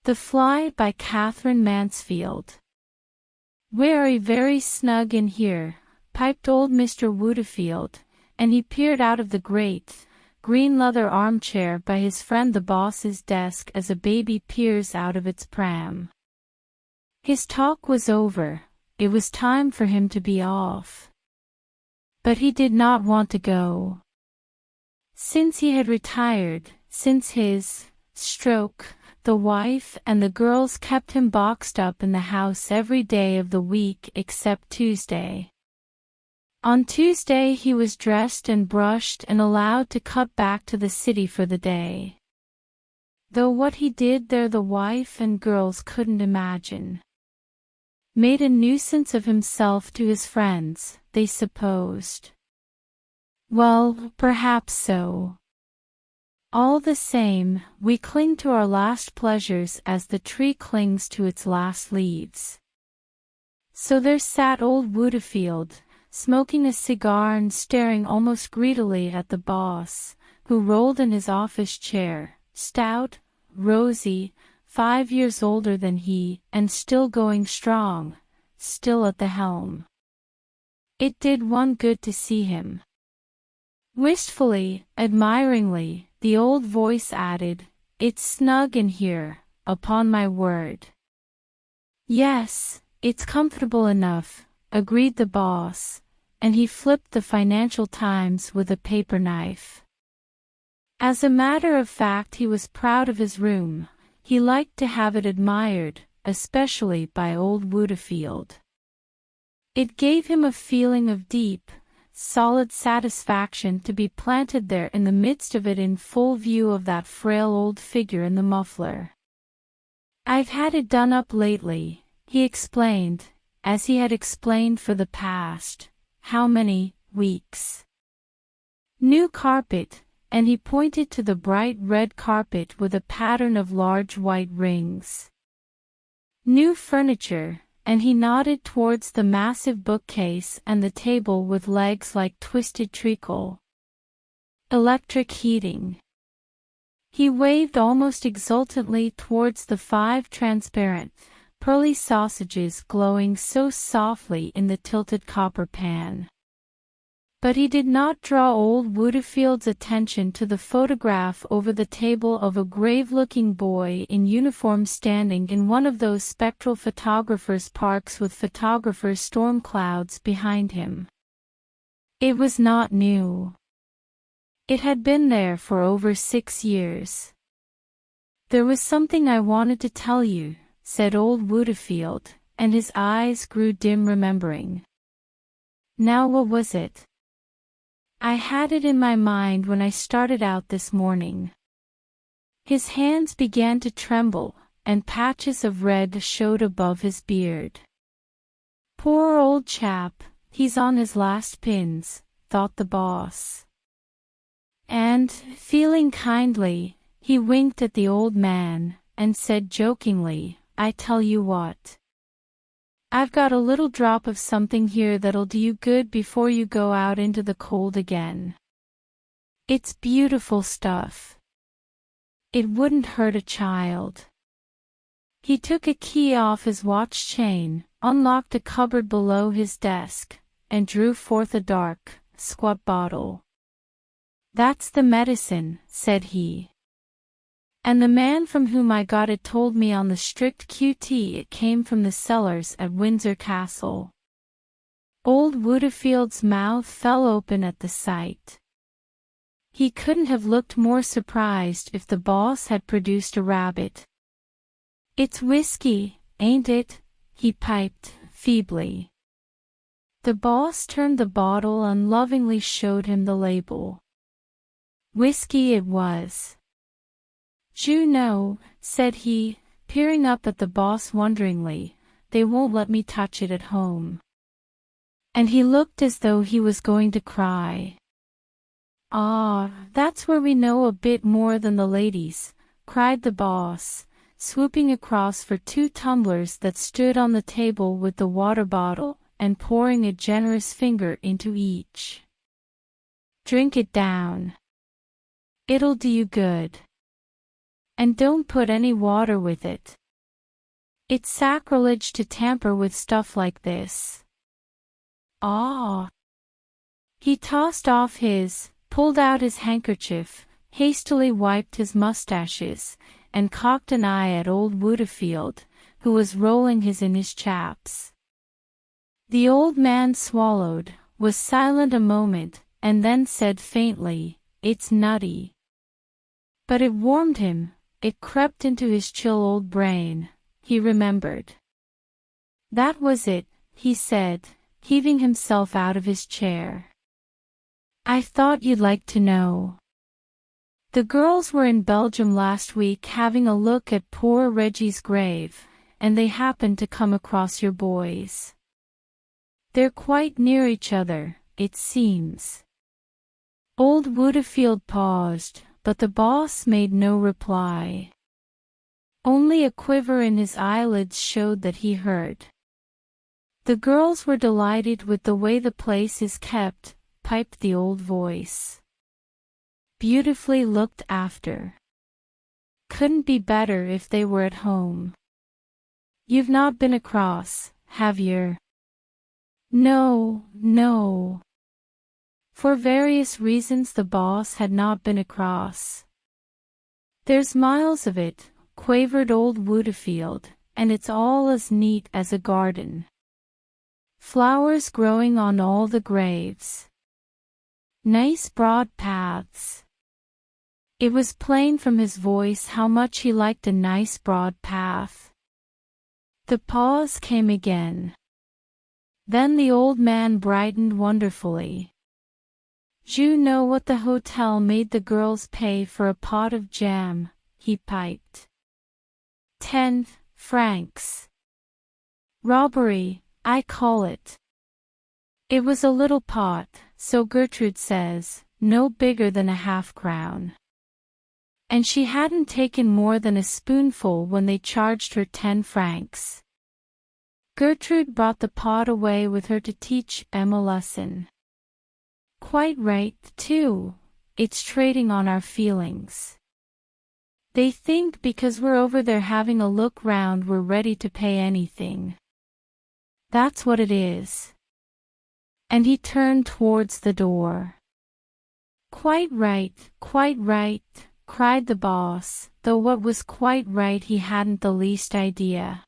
The Fly by Katherine Mansfield. "We're very snug in here," piped old Mr. Wooderfield, and he peered out of the great, green leather armchair by his friend the boss's desk as a baby peers out of its pram. His talk was over. It was time for him to be off. But he did not want to go. Since he had retired, since his stroke, the wife and the girls kept him boxed up in the house every day of the week except Tuesday. On Tuesday he was dressed and brushed and allowed to cut back to the city for the day. Though what he did there the wife and girls couldn't imagine. Made a nuisance of himself to his friends, they supposed. Well, perhaps so. All the same, we cling to our last pleasures as the tree clings to its last leaves. So there sat old Wooderfield, smoking a cigar and staring almost greedily at the boss, who rolled in his office chair, stout, rosy, 5 years older than he, and still going strong, still at the helm. It did one good to see him. Wistfully, admiringly, the old voice added, "It's snug in here, upon my word." "Yes, it's comfortable enough," agreed the boss, and he flipped the Financial Times with a paper knife. As a matter of fact, he was proud of his room. He liked to have it admired, especially by old Wooderfield. It gave him a feeling of deep, solid satisfaction to be planted there in the midst of it in full view of that frail old figure in the muffler. "I've had it done up lately," he explained, as he had explained for the past, how many, weeks. "New carpet," and he pointed to the bright red carpet with a pattern of large white rings. "New furniture," and he nodded towards the massive bookcase and the table with legs like twisted treacle. "Electric heating." He waved almost exultantly towards the 5 transparent, pearly sausages glowing so softly in the tilted copper pan. But he did not draw old Wooderfield's attention to the photograph over the table of a grave-looking boy in uniform standing in one of those spectral photographers' parks with photographers' storm clouds behind him. It was not new. It had been there for over 6 years. "There was something I wanted to tell you," said old Wooderfield, and his eyes grew dim remembering. "Now what was it?" "I had it in my mind when I started out this morning." His hands began to tremble, and patches of red showed above his beard. "Poor old chap, he's on his last pins," thought the boss. And, feeling kindly, he winked at the old man, and said jokingly, "I tell you what. I've got a little drop of something here that'll do you good before you go out into the cold again. It's beautiful stuff. It wouldn't hurt a child." He took a key off his watch chain, unlocked a cupboard below his desk, and drew forth a dark, squat bottle. "That's the medicine," said he. "And the man from whom I got it told me on the strict QT it came from the cellars at Windsor Castle." Old Wooderfield's mouth fell open at the sight. He couldn't have looked more surprised if the boss had produced a rabbit. "It's whiskey, ain't it?" he piped, feebly. The boss turned the bottle and lovingly showed him the label. Whiskey it was. "Juno," said he, peering up at the boss wonderingly, "they won't let me touch it at home." And he looked as though he was going to cry. "Ah, that's where we know a bit more than the ladies," cried the boss, swooping across for 2 tumblers that stood on the table with the water bottle, and pouring a generous finger into each. "Drink it down. It'll do you good." And don't put any water with it. It's sacrilege to tamper with stuff like this. Ah. He tossed off pulled out his handkerchief, hastily wiped his mustaches, and cocked an eye at old Woodfield, who was rolling in his chaps. The old man swallowed, was silent a moment, and then said faintly, "It's nutty." But it warmed him, it crept into his chill old brain, he remembered. That was it, he said, heaving himself out of his chair. "I thought you'd like to know. The girls were in Belgium last week having a look at poor Reggie's grave, and they happened to come across your boys. They're quite near each other, it seems." Old Woodfield paused, but the boss made no reply. Only a quiver in his eyelids showed that he heard. "The girls were delighted with the way the place is kept," piped the old voice. "Beautifully looked after. Couldn't be better if they were at home. You've not been across, have yer?" No. For various reasons the boss had not been across. "There's miles of it," quavered old Woodfield, "and it's all as neat as a garden. Flowers growing on all the graves. Nice broad paths." It was plain from his voice how much he liked a nice broad path. The pause came again. Then the old man brightened wonderfully. "You know what the hotel made the girls pay for a pot of jam," he piped. 10 francs. Robbery, I call it. It was a little pot, so Gertrude says, no bigger than a half-crown. And she hadn't taken more than a spoonful when they charged her 10 francs. Gertrude brought the pot away with her to teach Em a lesson. Quite right, too. It's trading on our feelings. They think because we're over there having a look round we're ready to pay anything. That's what it is." And he turned towards the door. Quite right, cried the boss, though what was quite right he hadn't the least idea.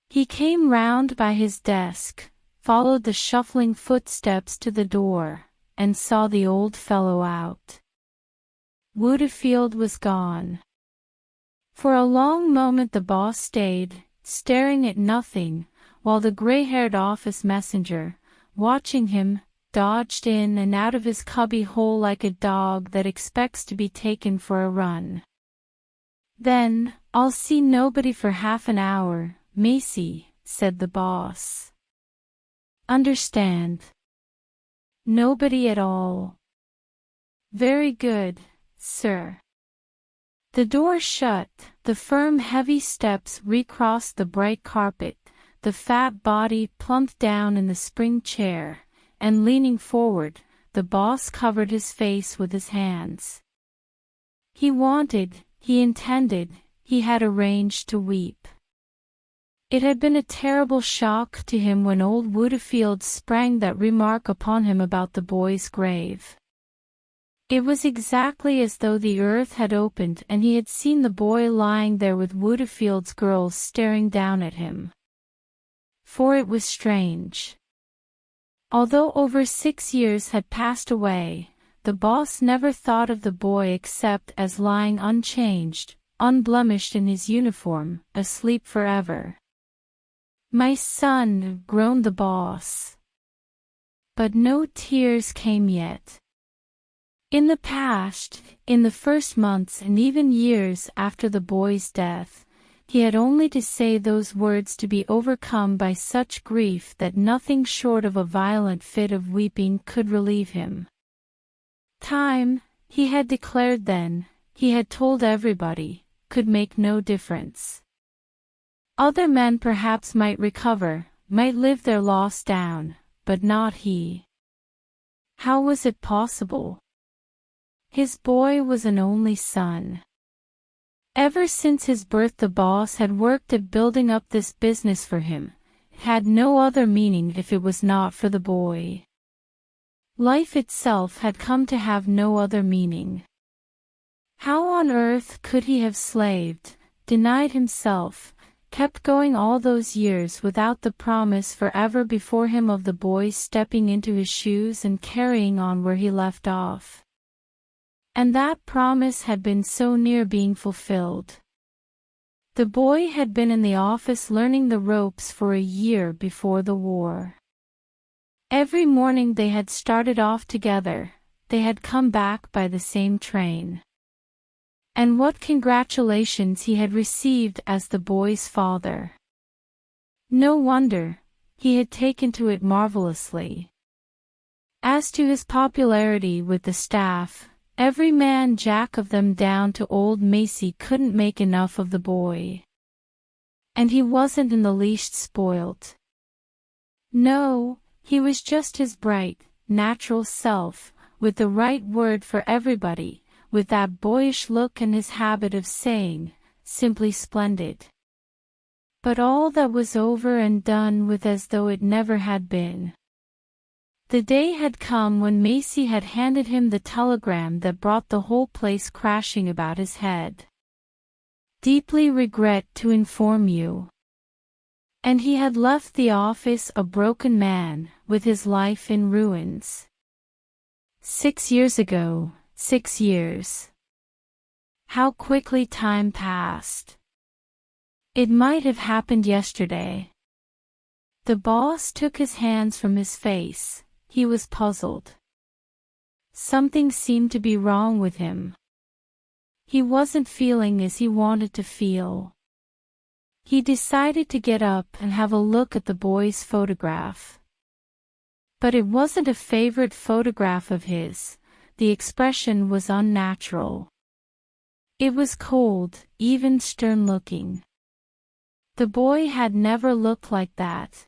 He came round by his desk, followed the shuffling footsteps to the door, and saw the old fellow out. Woodfield was gone. For a long moment the boss stayed, staring at nothing, while the gray-haired office messenger, watching him, dodged in and out of his cubby hole like a dog that expects to be taken for a run. "Then, I'll see nobody for half an hour, Macy," said the boss. "Understand? Nobody at all." "Very good, sir." The door shut, the firm heavy steps recrossed the bright carpet, the fat body plumped down in the spring chair, and leaning forward, the boss covered his face with his hands. He intended, he had arranged to weep. It had been a terrible shock to him when old Woodfield sprang that remark upon him about the boy's grave. It was exactly as though the earth had opened and he had seen the boy lying there with Woodfield's girls staring down at him. For it was strange. Although over 6 years had passed away, the boss never thought of the boy except as lying unchanged, unblemished in his uniform, asleep forever. "My son," groaned the boss. But no tears came yet. In the past, in the first months and even years after the boy's death, he had only to say those words to be overcome by such grief that nothing short of a violent fit of weeping could relieve him. Time, he had declared then, he had told everybody, could make no difference. Other men perhaps might recover, might live their loss down, but not he. How was it possible? His boy was an only son. Ever since his birth the boss had worked at building up this business for him. It had no other meaning if it was not for the boy. Life itself had come to have no other meaning. How on earth could he have slaved, denied himself, kept going all those years without the promise forever before him of the boy stepping into his shoes and carrying on where he left off? And that promise had been so near being fulfilled. The boy had been in the office learning the ropes for a year before the war. Every morning they had started off together, they had come back by the same train. And what congratulations he had received as the boy's father. No wonder, he had taken to it marvelously. As to his popularity with the staff, every man jack of them down to old Macy couldn't make enough of the boy. And he wasn't in the least spoilt. No, he was just his bright, natural self, with the right word for everybody, with that boyish look and his habit of saying, simply splendid. But all that was over and done with as though it never had been. The day had come when Macy had handed him the telegram that brought the whole place crashing about his head. Deeply regret to inform you. And he had left the office a broken man, with his life in ruins. 6 years ago, 6 years. How quickly time passed. It might have happened yesterday. The boss took his hands from his face. He was puzzled. Something seemed to be wrong with him. He wasn't feeling as he wanted to feel. He decided to get up and have a look at the boy's photograph. But it wasn't a favorite photograph of his. The expression was unnatural. It was cold, even stern-looking. The boy had never looked like that.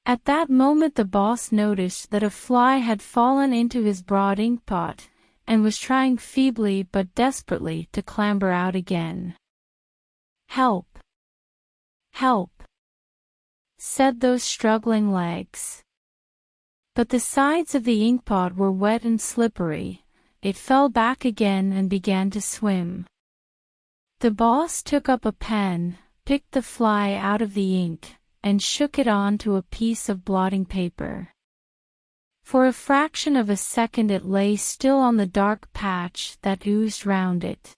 At that moment the boss noticed that a fly had fallen into his broad inkpot, and was trying feebly but desperately to clamber out again. "Help! Help!" said those struggling legs. But the sides of the inkpot were wet and slippery. It fell back again and began to swim. The boss took up a pen, picked the fly out of the ink, and shook it onto a piece of blotting paper. For a fraction of a second it lay still on the dark patch that oozed round it.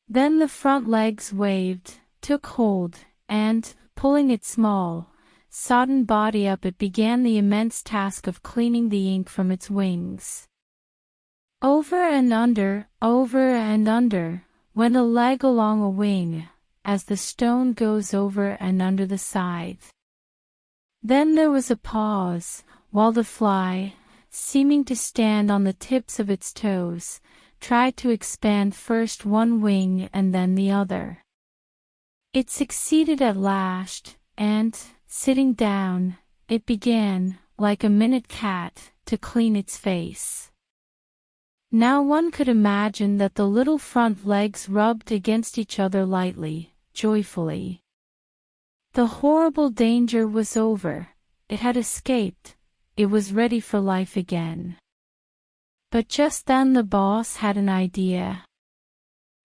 Then the front legs waved, took hold, and, pulling its small, sodden body up, it began the immense task of cleaning the ink from its wings. Over and under, went a leg along a wing, as the stone goes over and under the scythe. Then there was a pause, while the fly, seeming to stand on the tips of its toes, tried to expand first one wing and then the other. It succeeded at last, and, sitting down, it began, like a minute cat, to clean its face. Now one could imagine that the little front legs rubbed against each other lightly, joyfully. The horrible danger was over. It had escaped. It was ready for life again. But just then the boss had an idea.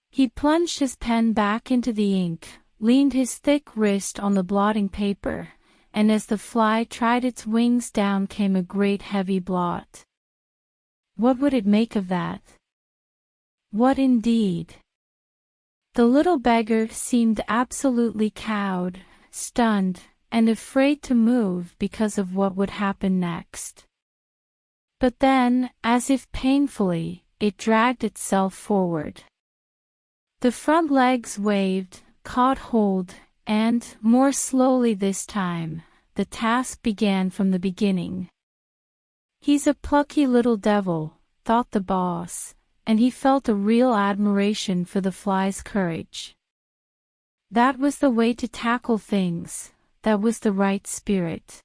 He plunged his pen back into the ink, leaned his thick wrist on the blotting paper, and as the fly tried its wings down came a great heavy blot. What would it make of that? What indeed? The little beggar seemed absolutely cowed, stunned, and afraid to move because of what would happen next. But then, as if painfully, it dragged itself forward. The front legs waved, caught hold, and, more slowly this time, the task began from the beginning. "He's a plucky little devil," thought the boss, and he felt a real admiration for the fly's courage. That was the way to tackle things, that was the right spirit.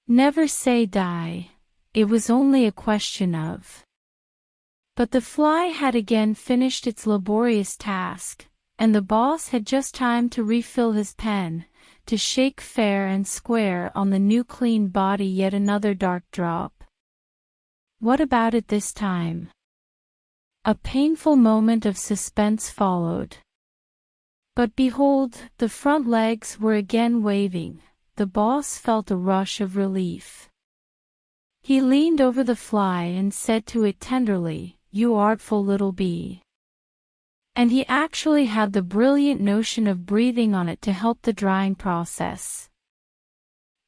Never say die, it was only a question of. But the fly had again finished its laborious task, and the boss had just time to refill his pen, to shake fair and square on the new clean body yet another dark drop. What about it this time? A painful moment of suspense followed. But behold, the front legs were again waving. The boss felt a rush of relief. He leaned over the fly and said to it tenderly, "You artful little bee." And he actually had the brilliant notion of breathing on it to help the drying process.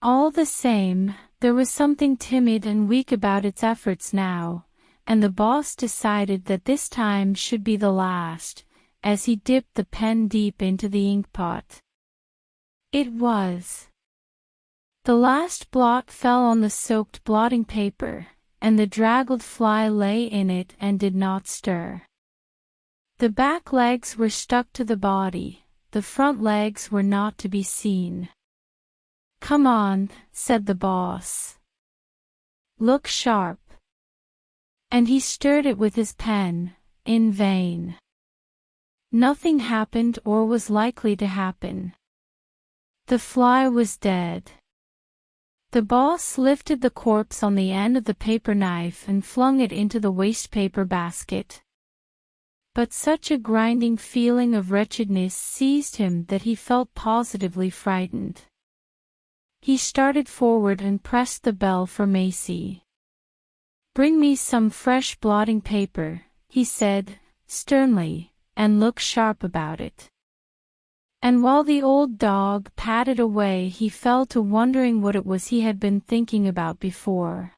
All the same, there was something timid and weak about its efforts now, and the boss decided that this time should be the last, as he dipped the pen deep into the inkpot. It was. The last blot fell on the soaked blotting paper, and the draggled fly lay in it and did not stir. The back legs were stuck to the body, the front legs were not to be seen. "Come on," said the boss. "Look sharp." And he stirred it with his pen, in vain. Nothing happened or was likely to happen. The fly was dead. The boss lifted the corpse on the end of the paper knife and flung it into the wastepaper basket. But such a grinding feeling of wretchedness seized him that he felt positively frightened. He started forward and pressed the bell for Macy. "Bring me some fresh blotting paper," he said, sternly, "and look sharp about it." And while the old dog padded away, he fell to wondering what it was he had been thinking about before.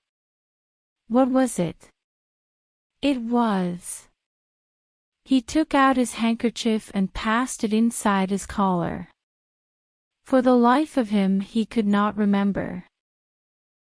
What was it? It was. He took out his handkerchief and passed it inside his collar. For the life of him he could not remember.